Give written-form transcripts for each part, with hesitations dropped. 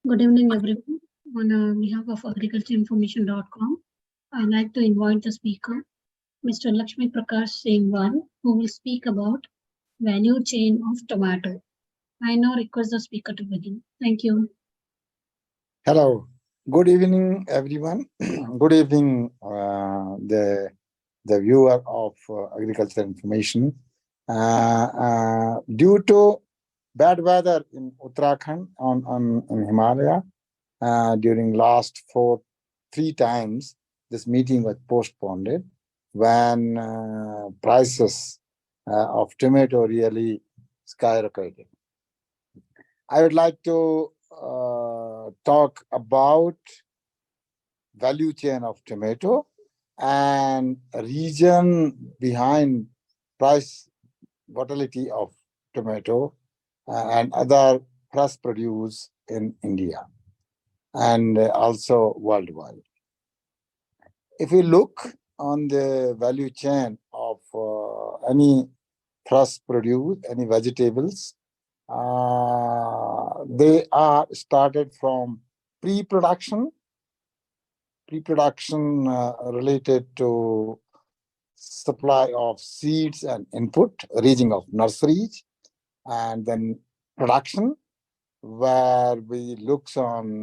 Good evening, everyone. On behalf of agricultureinformation.com, I'd like to invite the speaker, Mr. Laxmi Prakash Semwal, who will speak about value chain of tomato. I now request the speaker to begin. Thank you. Hello. Good evening, everyone. Good evening, the viewer of agriculture information. Due to bad weather in Uttarakhand in Himalaya during last three times, this meeting was postponed when prices of tomato really skyrocketed. I would like to talk about value chain of tomato and reason behind price volatility of tomato and other fresh produce in India and also worldwide. If we look on the value chain of any fresh produce, any vegetables, they are started from pre-production related to supply of seeds and input, reaching of nurseries, and then production, where we looks on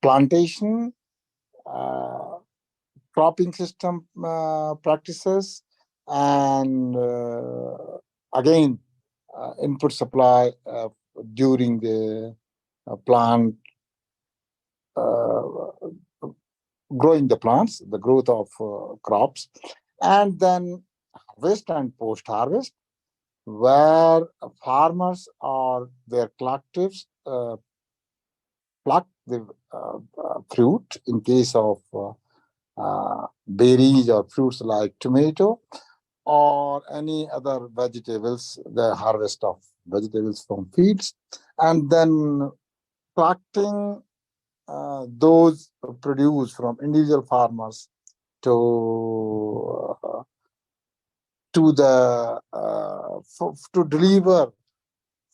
plantation, cropping system practices, and again input supply during the plant growing the plants, the growth of crops, and then harvest and post-harvest, where farmers or their collectives pluck the fruit in case of berries or fruits like tomato or any other vegetables, the harvest of vegetables from fields, and then collecting those produced from individual farmers to the to deliver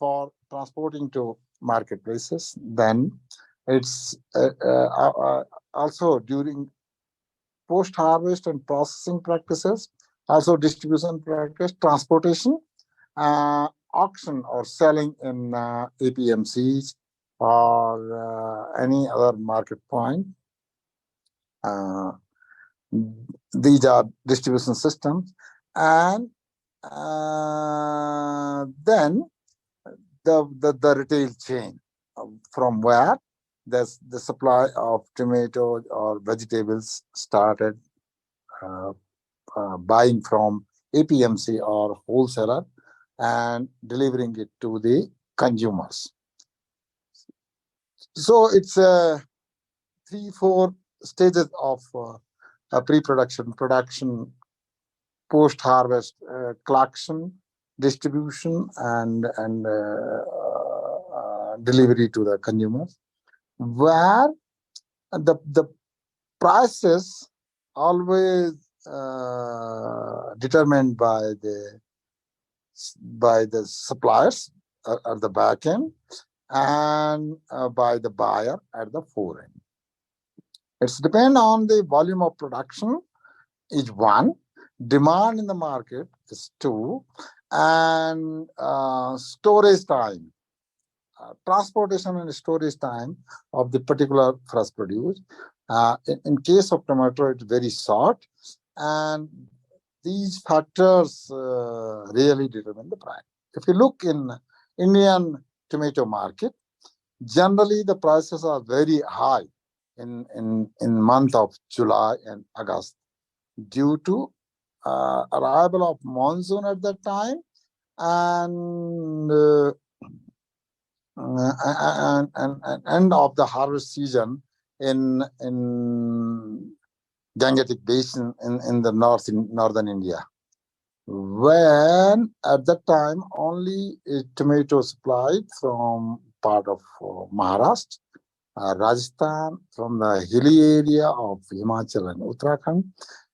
for transporting to marketplaces. Then it's also during post-harvest and processing practices, also distribution practice, transportation, auction or selling in APMCs or any other market point. These are distribution systems. And then the retail chain, from where the supply of tomato or vegetables started buying from APMC or wholesaler and delivering it to the consumers. So it's 3-4 stages of pre-production, production, post-harvest, collection, distribution, and delivery to the consumers, where the prices always determined by the suppliers at the back end and by the buyer at the fore end. It's depend on the volume of production is 1, demand in the market is 2, and storage time, transportation and storage time of the particular fresh produce. In case of tomato, it's very short, and these factors really determine the price. If you look in Indian tomato market, generally the prices are very high in month of July and August due to arrival of monsoon at that time and end of the harvest season in Gangetic Basin in the northern India, when at that time only tomato supplied from part of Maharashtra, Rajasthan, from the hilly area of Himachal and Uttarakhand,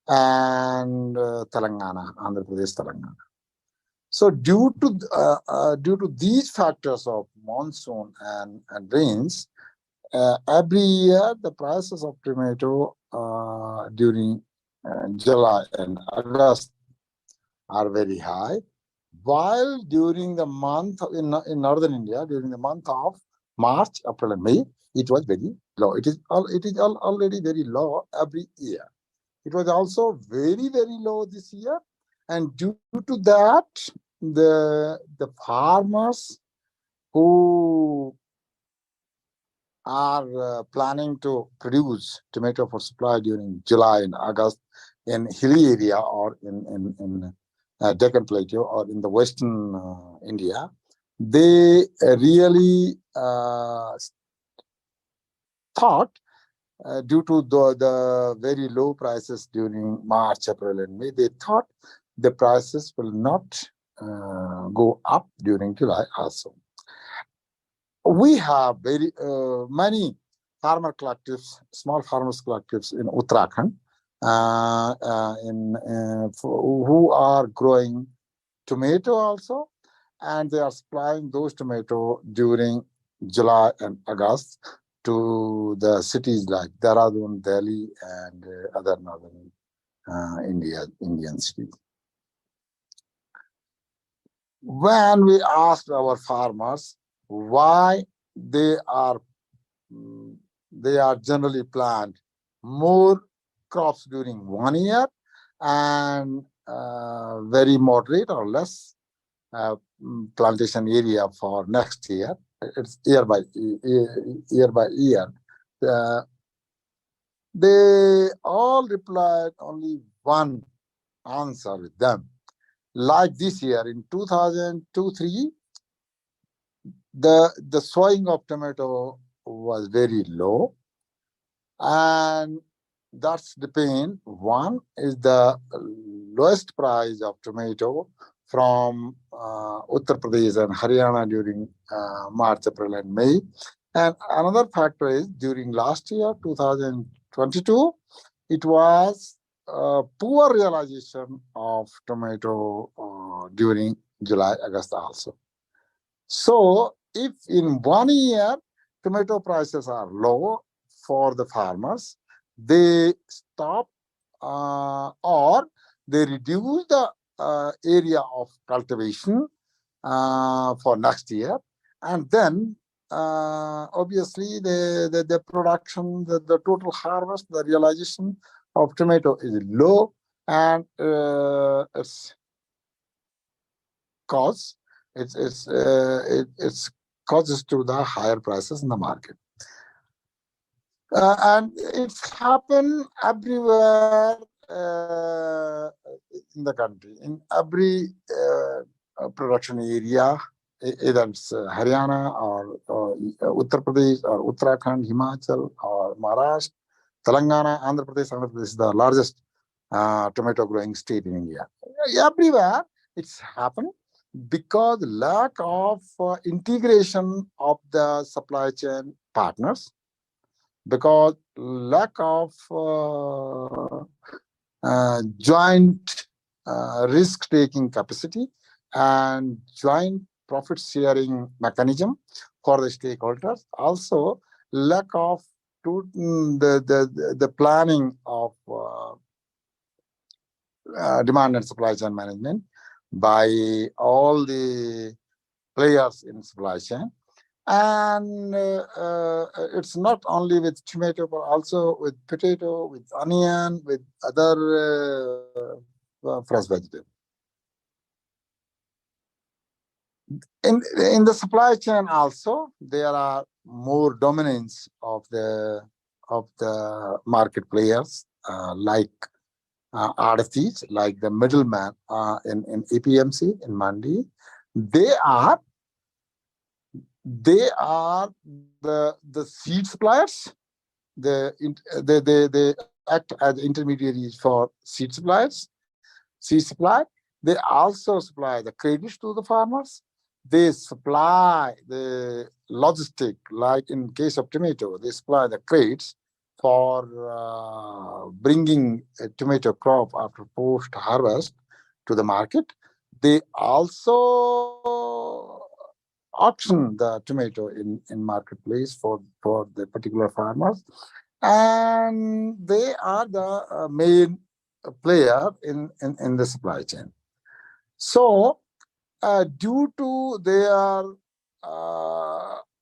and Telangana, Andhra Pradesh, Telangana. So due to these factors of monsoon and rains, every year the prices of tomato during July and August are very high, while during the month in northern India, during the month of March, April, and May, it was very low. It is already very low every year. It was also very low this year, and due to that, the farmers who are planning to produce tomato for supply during July and August in hilly area or in Deccan Plateau or in the western India, they really thought due to the very low prices during March, April, and May, they thought the prices will not go up during July also. We have very many farmer collectives, small farmers collectives in Uttarakhand, who are growing tomato also, and they are supplying those tomato during July and August to the cities like Dehradun, Delhi, and other northern Indian cities. When we asked our farmers why they are they are generally plant more crops during 1 year and very moderate or less plantation area for next year. It's year by year. Uh, they all replied only one answer with them. Like this year in 2002-3, the sowing of tomato was very low, and that's the pain. One is the lowest price of tomato from Uttar Pradesh and Haryana during March, April, and May. And another factor is during last year, 2022, it was poor realization of tomato during July, August also. So if in 1 year tomato prices are low for the farmers, they stop or they reduce the area of cultivation for next year, and then obviously the production, the total harvest, the realization of tomato is low, and it's cause it's causes to the higher prices in the market. And it's happened everywhere in the country, in every production area, either it's Haryana or Uttar Pradesh or Uttarakhand, Himachal or Maharashtra, Telangana, Andhra Pradesh is the largest tomato growing state in India. Everywhere it's happened because lack of integration of the supply chain partners, because lack of joint risk-taking capacity and joint profit-sharing mechanism for the stakeholders. Also, lack of the planning of demand and supply chain management by all the players in supply chain. And it's not only with tomato, but also with potato, with onion, with other fresh vegetables. In the supply chain also, there are more dominance of the market players, like artisans, like the middleman in APMC, in Mandi. They are the seed suppliers. They act as intermediaries for seed suppliers, seed supply. They also supply the credits to the farmers. They supply the logistic, like in case of tomato, they supply the crates for bringing a tomato crop after post harvest to the market. They also auction the tomato in marketplace for the particular farmers, and they are the main player in the supply chain. So, due to their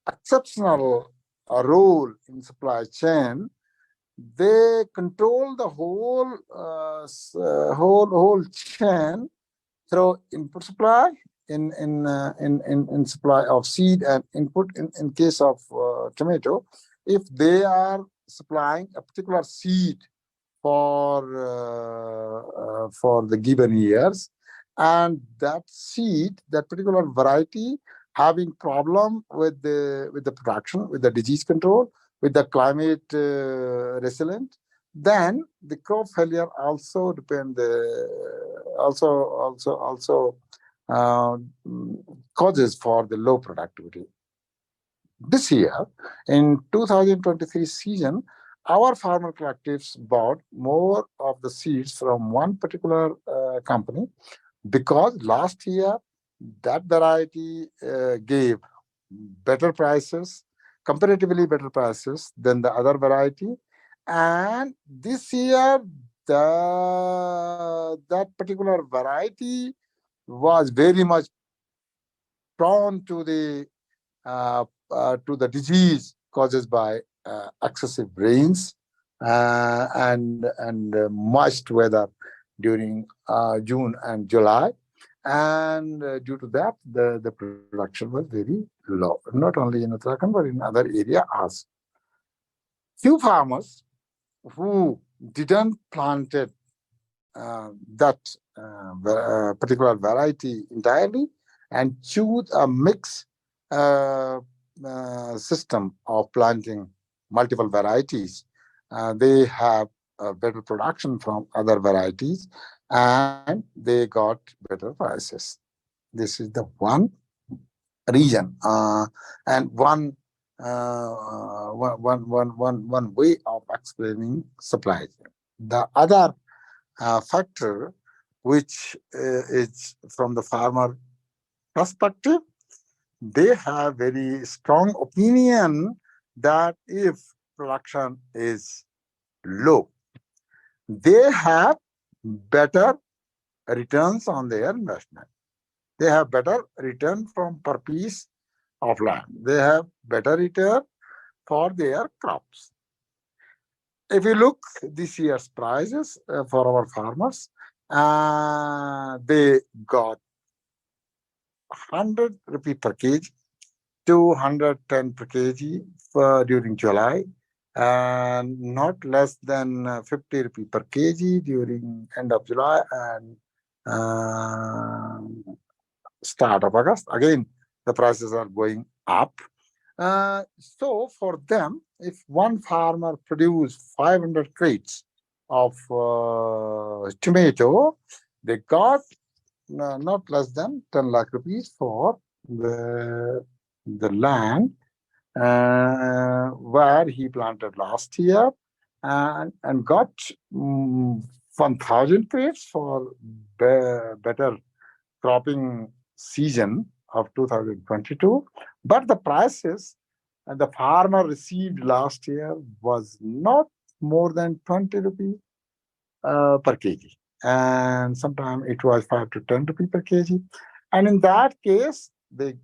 exceptional role in supply chain, they control the whole chain through input supply in supply of seed and input in case of tomato. If they are supplying a particular seed for the given years, and that seed, that particular variety, having problem with the production, with the disease control, with the climate resilient, then the crop failure also depend also uh, causes for the low productivity. This year, in 2023 season, our farmer collectives bought more of the seeds from one particular company, because last year that variety gave better prices, comparatively better prices than the other variety. And this year, that particular variety was very much prone to the disease caused by excessive rains and moist weather during June and July. And due to that, the production was very low, not only in Uttarakhand, but in other area also. Few farmers who didn't planted that particular variety entirely and choose a mix uh, system of planting multiple varieties, they have a better production from other varieties, and they got better prices. This is the one reason, and one way of explaining supply chain. The other factor, which is from the farmer perspective, they have very strong opinion that if production is low, they have better returns on their investment. They have better return from per piece of land. They have better return for their crops. If you look this year's prices for our farmers, they got 100 rupee per kg, 210 per kg during July, and not less than 50 rupee per kg during end of July and uh, start of August. Again, the prices are going up. So for them, if one farmer produce 500 crates of tomato, they got not less than 10 lakh rupees for the land where he planted last year, and got 1,000 crates for better cropping season of 2022. But the prices the farmer received last year was not more than 20 rupees per kg. And sometimes it was 5 to 10 rupees per kg. And in that case, they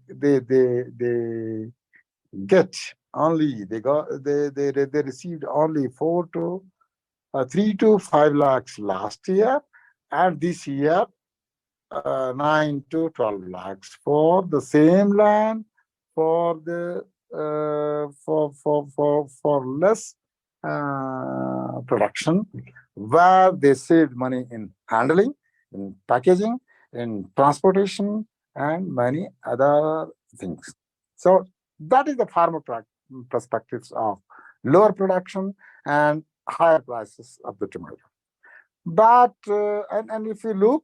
get only they received only 3 to 5 lakhs last year, and this year 9 to 12 lakhs for the same land, for the for less production, where they saved money in handling, in packaging, in transportation, and many other things. So that is the farmer perspectives of lower production and higher prices of the tomato. But and if you look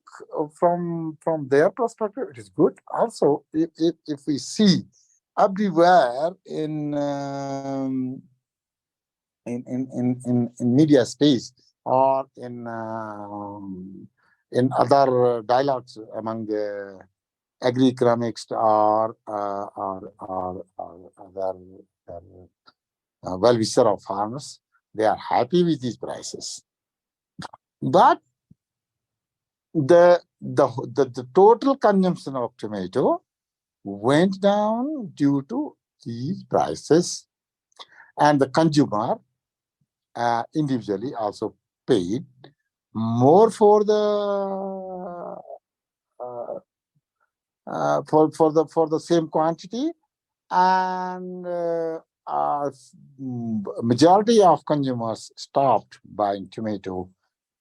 from their perspective, it is good. Also, if we see everywhere in media space or in other dialogues among the agri-economics or other well-wisher of farmers, they are happy with these prices. But the total consumption of tomato went down due to these prices, and the consumer individually also paid more for the for the same quantity, and majority of consumers stopped buying tomato,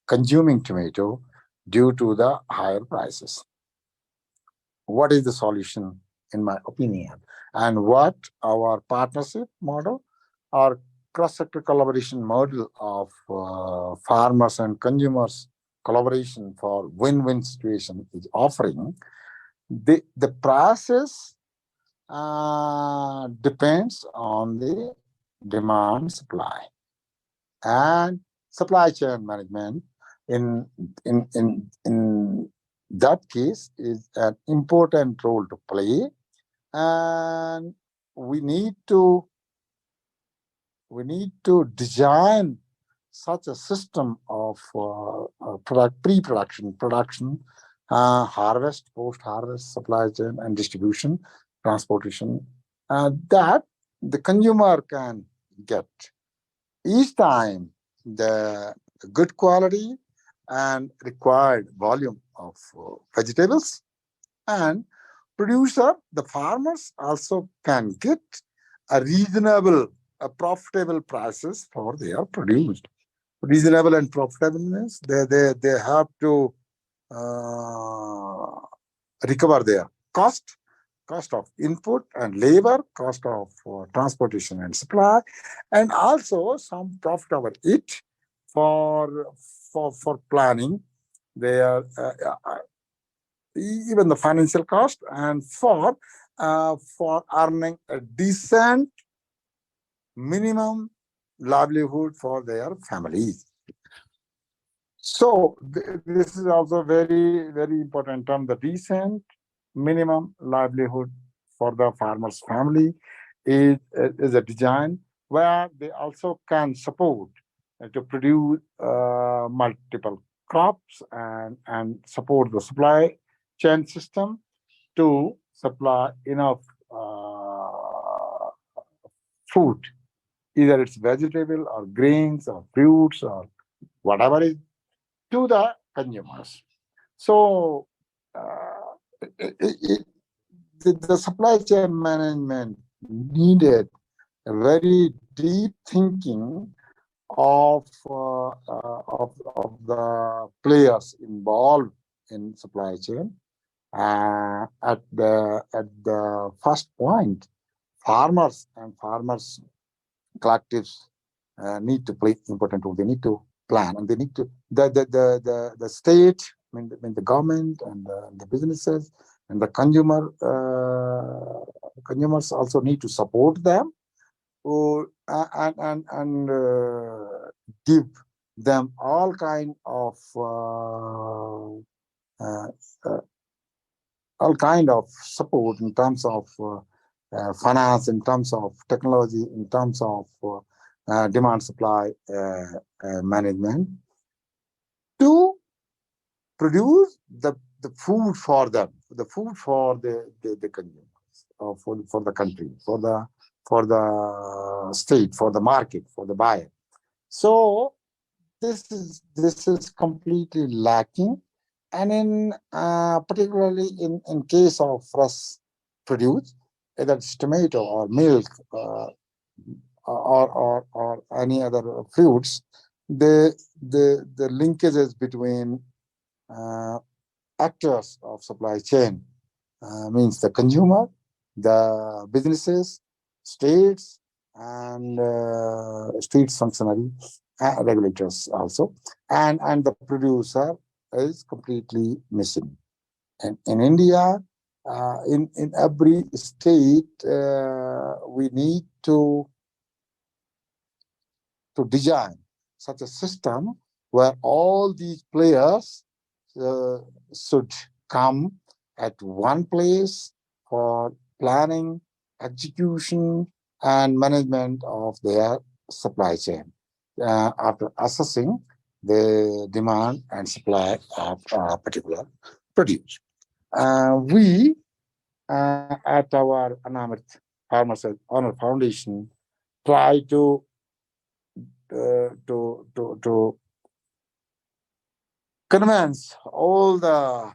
consuming tomato due to the higher prices. What is the solution, in my opinion? And what our partnership model or cross-sector collaboration model of farmers and consumers collaboration for win-win situation is offering? The process depends on the demand supply, and supply chain management in that case is an important role to play, and we need to design such a system of pre-production, production, harvest, post-harvest, supply chain, and distribution, transportation, that the consumer can get each time the good quality and required volume of vegetables, and producer, the farmers also can get a reasonable, profitable prices for their produce. Reasonable and profitable means they have to recover their cost of input and labor, cost of transportation and supply, and also some profit over it for planning their even the financial cost, and for earning a decent minimum livelihood for their families. So this is also very, very important term, the decent minimum livelihood for the farmer's family is a design where they also can support to produce multiple crops, and support the supply chain system to supply enough food, either it's vegetable or grains or fruits or whatever is, to the consumers. So the supply chain management needed a very deep thinking of the players involved in supply chain. At the first point, farmers and farmers collectives need to play important role. They need to plan, and they need to the state, the government, and the businesses and the consumers also need to support them, and give them all kind of support in terms of finance, in terms of technology, in terms of demand supply management, to produce the food for them, the food for the consumers, or for the country, for the state, for the market, for the buyer. So this is completely lacking, and in particularly in case of fresh produce, whether it's tomato or milk, or any other fruits, the linkages between actors of supply chain, means the consumer, the businesses, states, and states functionary, regulators also, and the producer is completely missing. And in India, in every state, we need to design such a system where all these players uh, should come at one place for planning, execution, and management of their supply chain after assessing the demand and supply of a particular produce. We at our Anamrit Farmers Honor Foundation try to convince all the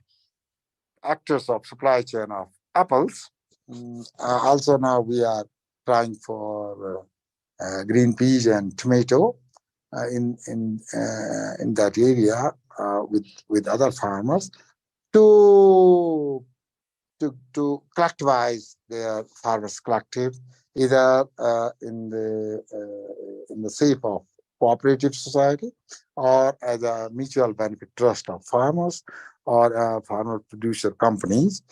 actors of supply chain of apples. Also now we are trying for green peas and tomato in that area with other farmers to to collectivize their farmers collective either in the shape of cooperative society or as a mutual benefit trust of farmers or farmer producer companies,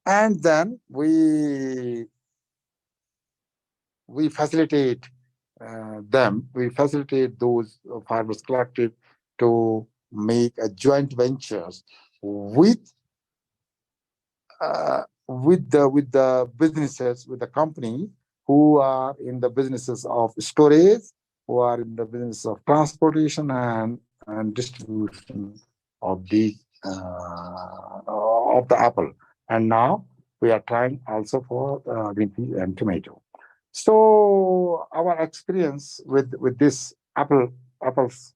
and then we facilitate we facilitate those farmers collective to make a joint ventures with the businesses, with the company who are in the businesses of storage, who are in the business of transportation and distribution of the apple. And now we are trying also for green pea and tomato. So our experience with this apples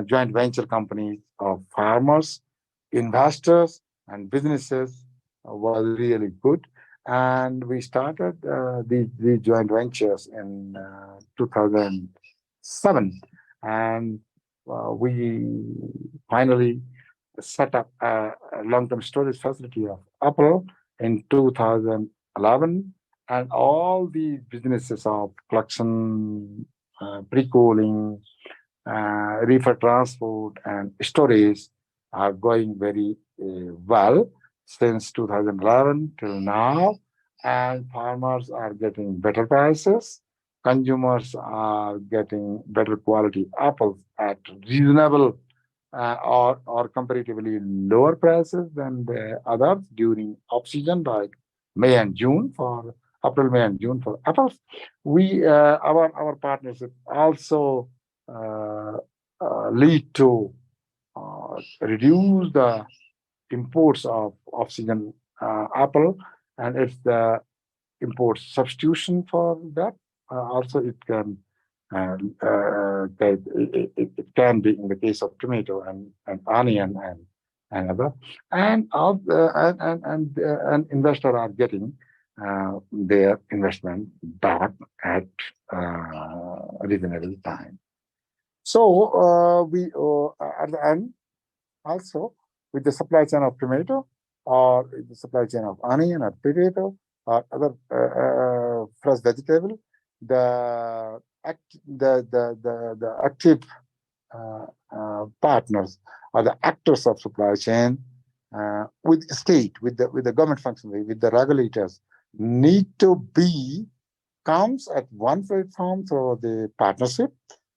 joint venture companies of farmers, investors, and businesses was really good. And we started these joint ventures in 2007. And we finally set up a long-term storage facility of Apple in 2011. And all the businesses of collection, pre-cooling, reefer transport, and storage are going very well since 2011 till now, and farmers are getting better prices. Consumers are getting better quality apples at reasonable or comparatively lower prices than the others during off-season like May and June for April, May and June for apples. We our partnership also uh, lead to reduce the imports of off-season apple, and if the import substitution for that, also it can it can be in the case of tomato and onion and other, and of and investor are getting their investment back at reasonable time. So we at the end also with the supply chain of tomato or the supply chain of onion or potato or other fresh vegetable, the active partners or the actors of supply chain with state, with the government functionary, with the regulators need to be comes at one platform through the partnership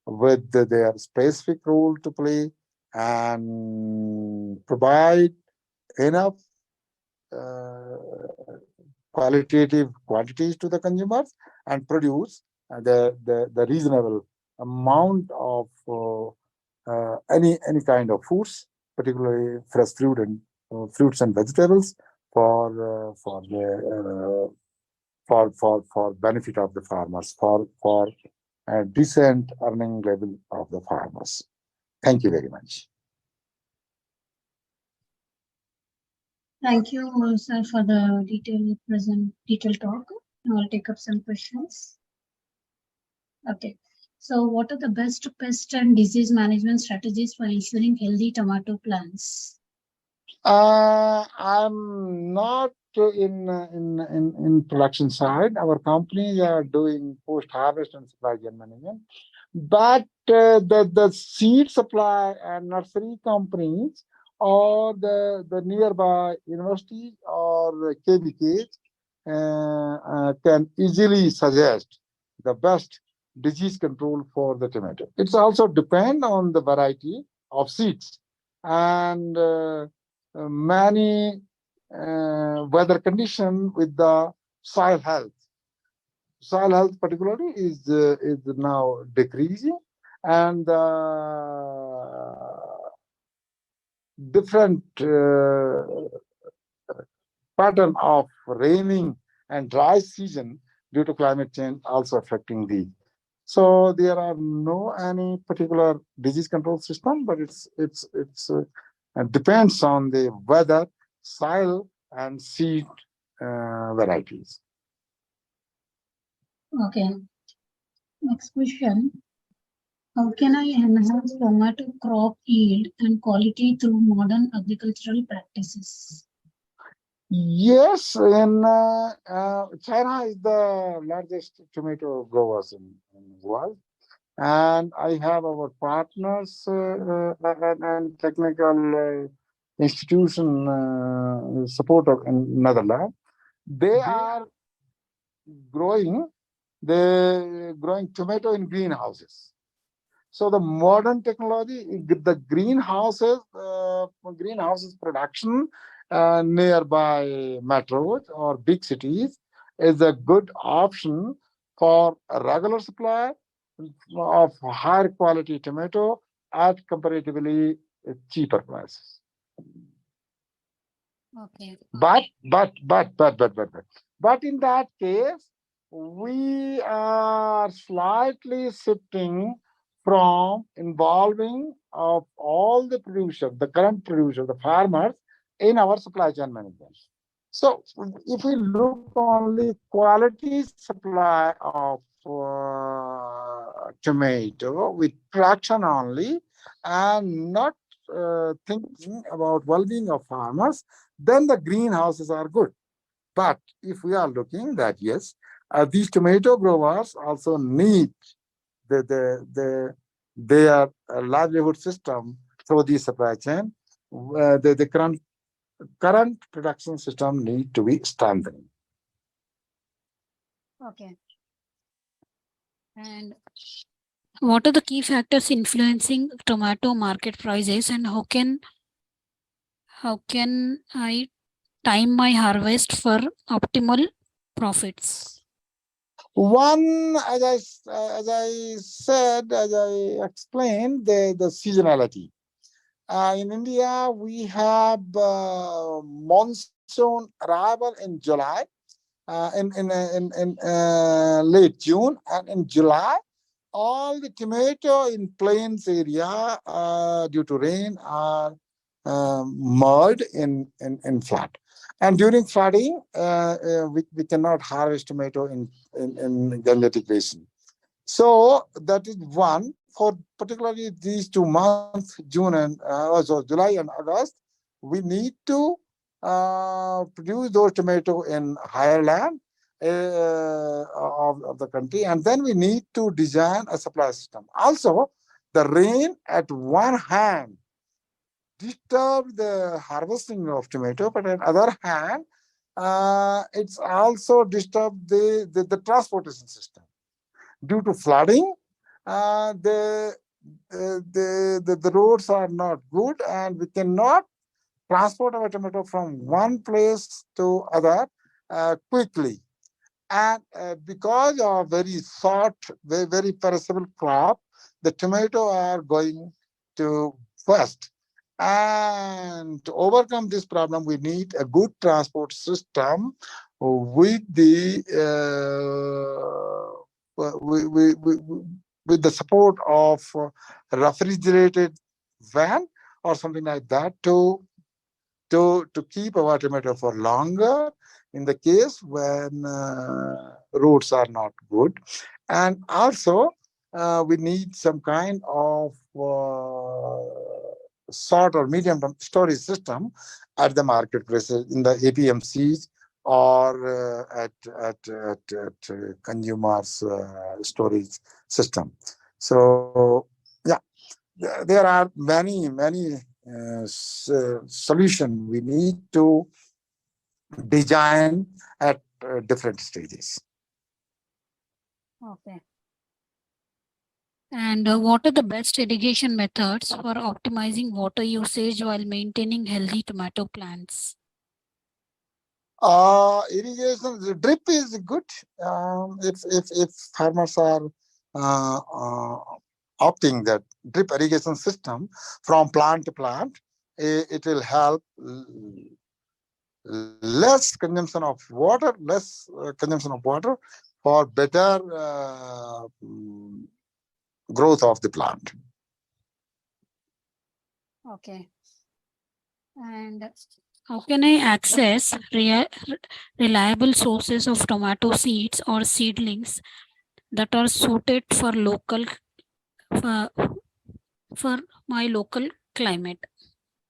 with their specific role to play and provide enough uh, qualitative quantities to the consumers and produce the reasonable amount of any kind of foods, particularly fresh fruit and fruits and vegetables for the for benefit of the farmers, for a decent earning level of the farmers. Thank you very much. Thank you, sir, for the detailed talk. I'll take up some questions. Okay. So what are the best pest and disease management strategies for ensuring healthy tomato plants? I'm not in production side. Our companies are doing post harvest and supply chain management, but the seed supply and nursery companies or the nearby universities or the KVKs can easily suggest the best disease control for the tomato. It's also depend on the variety of seeds and many weather condition with the soil health. Soil health particularly is now decreasing, and different pattern of raining and dry season due to climate change also affecting the. So there are no any particular disease control system, but it depends on the weather, soil, and seed varieties. Okay. Next question. How can I enhance tomato crop yield and quality through modern agricultural practices? Yes, in China is the largest tomato growers in the world, and I have our partners and technical institution support of in Netherlands. They are growing they growing tomato in greenhouses. So the modern technology, the greenhouses production nearby metros or big cities is a good option for a regular supply of higher quality tomato at comparatively cheaper prices. Okay. But in that case, we are slightly shifting from involving of all the producers, the current producer, the farmers, in our supply chain management. So if we look only quality supply of tomato with production only and not thinking about well-being of farmers, then the greenhouses are good. But if we are looking that yes, these tomato growers also need their livelihood system through the supply chain. The current production system need to be strengthened. Okay. And what are the key factors influencing tomato market prices, and how can I time my harvest for optimal profits? One, as I explained, the seasonality. In India, we have monsoon arrival in July, in late June, and in July, all the tomato in plains area due to rain are merged in flood. And during flooding, we cannot harvest tomato in Gangetic Basin. So that is one for particularly these 2 months, June and July and August. We need to produce those tomato in higher land of the country, and then we need to design a supply system. Also, the rain at one hand disturb the harvesting of tomato, but on the other hand, it's also disturb the transportation system. Due to flooding, the roads are not good, and we cannot transport our tomato from one place to other quickly. And because of very short, very perishable crop, the tomato are going to first. And to overcome this problem, we need a good transport system with the with the support of refrigerated van or something like that to keep our tomato for longer in the case when roads are not good. And also, we need some kind of short or medium term storage system at the marketplaces in the APMCs or at consumers storage system. So yeah, there are many solution we need to design at different stages. Okay. And what are the best irrigation methods for optimizing water usage while maintaining healthy tomato plants? Irrigation, the drip is good. If farmers are opting that drip irrigation system from plant to plant, it will help less consumption of water, for better growth of the plant. Okay. And how can I access reliable sources of tomato seeds or seedlings that are suited for, for my local climate?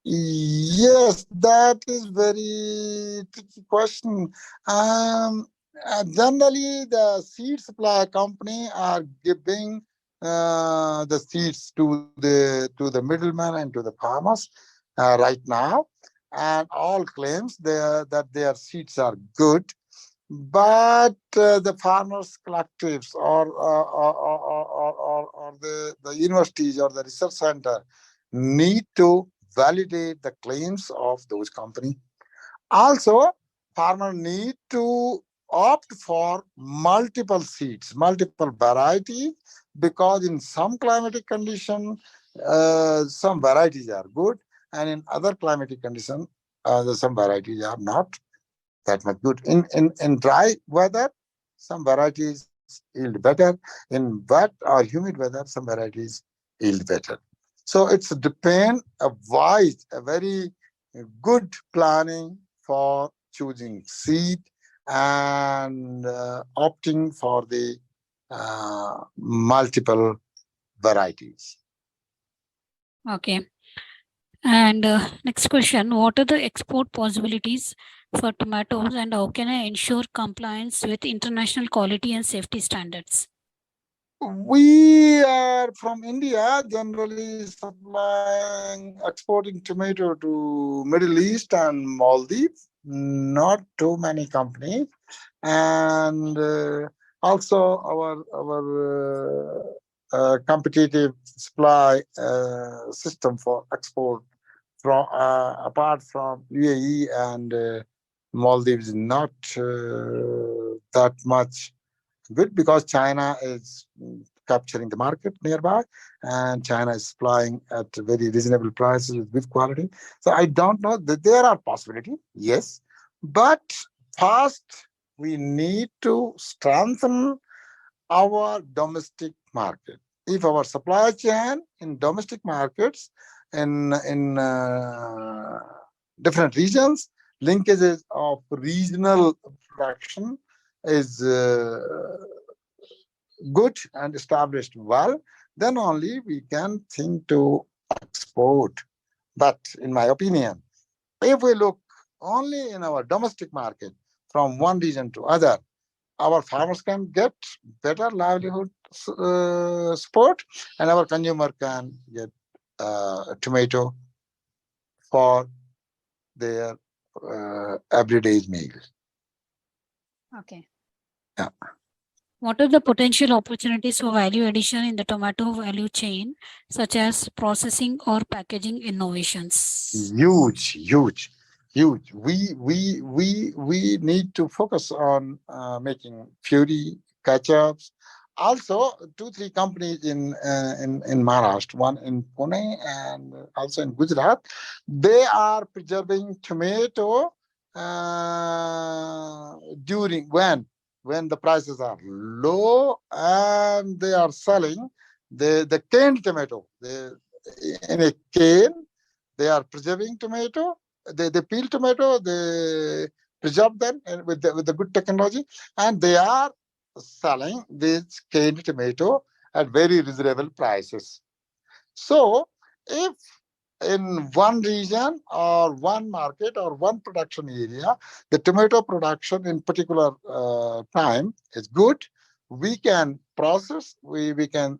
Yes, that is very tricky question. Generally, the seed supply company are giving the seeds to the middleman and to the farmers right now, and all claims that their seeds are good. But the farmers collectives or the universities or the research center need to validate the claims of those companies. Also, farmer need to opt for multiple seeds, multiple varieties, because in some climatic condition, some varieties are good, and in other climatic condition, some varieties are not that much good. In dry weather, some varieties yield better. In wet or humid weather, some varieties yield better. So it's depend a wise, a very good planning for choosing seed and opting for the multiple varieties. Okay. And next question, what are the export possibilities for tomatoes and how can I ensure compliance with international quality and safety standards? We are from India, generally supplying, exporting tomato to Middle East and Maldives. Not too many companies, and also our competitive supply system for export from apart from UAE and Maldives, not that much good, because China is capturing the market nearby, and China is supplying at very reasonable prices with good quality. So I don't know that there are possibilities, yes, but first we need to strengthen our domestic market. If our supply chain in domestic markets in different regions, linkages of regional production is good and established well, then only we can think to export. But in my opinion, if we look only in our domestic market from one region to other, our farmers can get better livelihood support, and our consumer can get tomato for their everyday meals. Okay. Yeah. What are the potential opportunities for value addition in the tomato value chain, such as processing or packaging innovations? Huge, huge, huge. We need to focus on making puree, ketchups. Also, two three companies in Maharashtra, one in Pune and also in Gujarat, they are preserving tomato during when the prices are low, and they are selling the canned tomato. In a cane, they are preserving tomato. They peel tomato. They preserve them and with the good technology, and they are selling this canned tomato at very reasonable prices. So, if in one region or one market or one production area, the tomato production in particular time is good, we can process, we can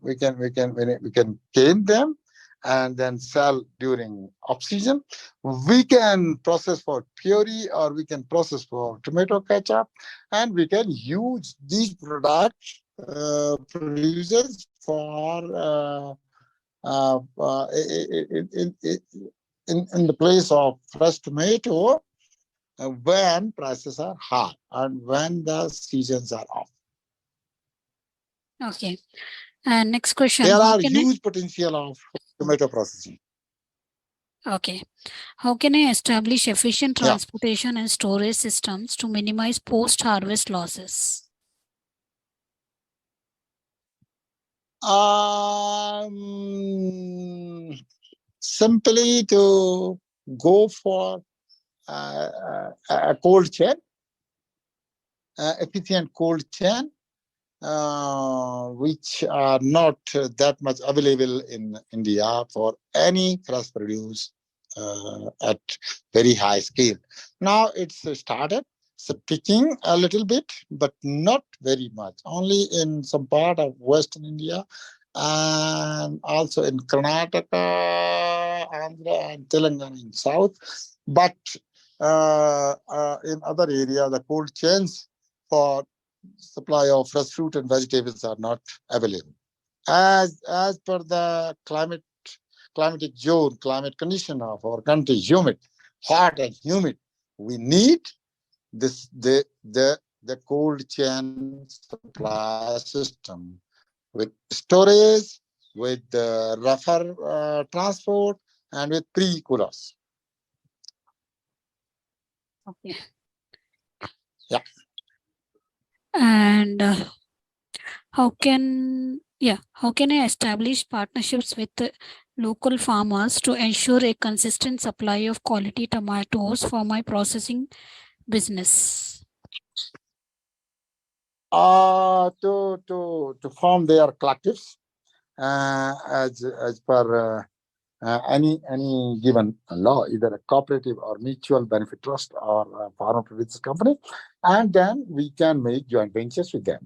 cane them and then sell during off season. We can process for puree or we can process for tomato ketchup, and we can use these products produces for in the place of fresh tomato when prices are high and when the seasons are off. Okay. And next question. There are huge potential of tomato processing. Okay. How can I establish efficient transportation and storage systems to minimize post-harvest losses? Simply to go for a cold chain, efficient cold chain, which are not that much available in India for any fresh produce at very high scale. Now it's started picking a little bit, but not very much. Only in some part of Western India and also in Karnataka, Andhra, and Telangana in South. But in other areas, the cold chains for supply of fresh fruit and vegetables are not available. As per the climatic zone, climate condition of our country, humid, hot and humid, we need the cold chain supply system with storage, with rougher transport, and with pre-coolers. Okay. Yeah. And how can I establish partnerships with local farmers to ensure a consistent supply of quality tomatoes for my processing business? To form their collectives as per any given law, either a cooperative or mutual benefit trust or a farmer producer company, and then we can make joint ventures with them.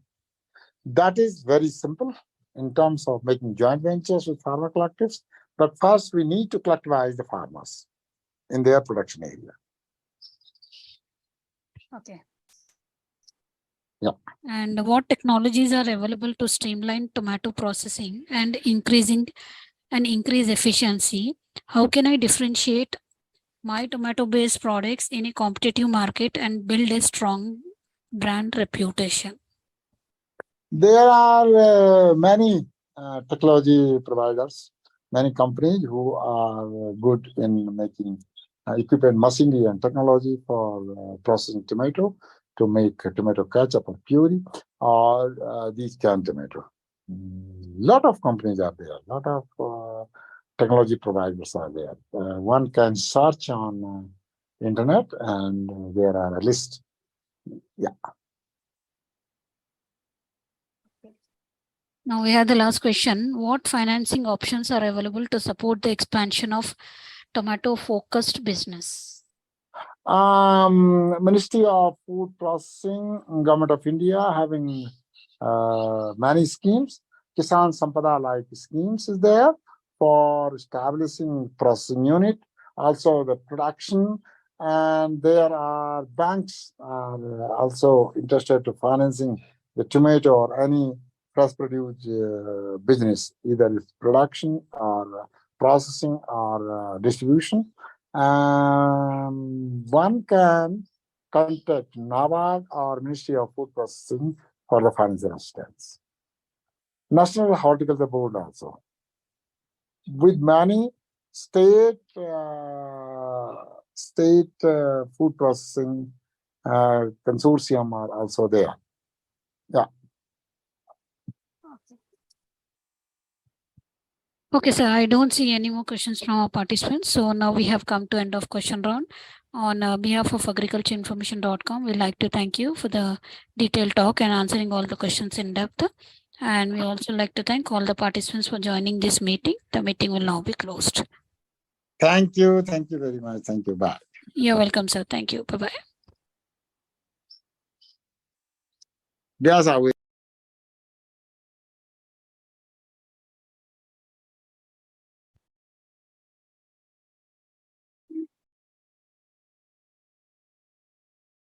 That is very simple in terms of making joint ventures with farmer collectives. But first, we need to collectivize the farmers in their production area. Okay. Yeah. And what technologies are available to streamline tomato processing and increase efficiency? How can I differentiate my tomato-based products in a competitive market and build a strong brand reputation? There are many technology providers, many companies who are good in making equipment, machinery, and technology for processing tomato to make tomato ketchup or puree or these canned tomato. Lot of companies are there. Lot of technology providers are there. One can search on internet, and there are a list. Yeah. Now we have the last question. What financing options are available to support the expansion of tomato-focused business? Ministry of Food Processing, Government of India having many schemes. Kisan Sampada like schemes is there for establishing processing unit, also the production, and there are banks are also interested to financing the tomato or any fresh produce business, either it's production or processing or distribution. One can contact NABARD or Ministry of Food Processing for the financial assistance. National Horticulture Board also. With many state food processing consortium are also there. Yeah. Okay, sir. I don't see any more questions from our participants. So now we have come to end of question round. On behalf of agricultureinformation.com, we'd like to thank you for the detailed talk and answering all the questions in depth. And we also like to thank all the participants for joining this meeting. The meeting will now be closed. Thank you. Thank you very much. Thank you. Bye. You're welcome, sir. Thank you. Bye-bye. Yes, I will.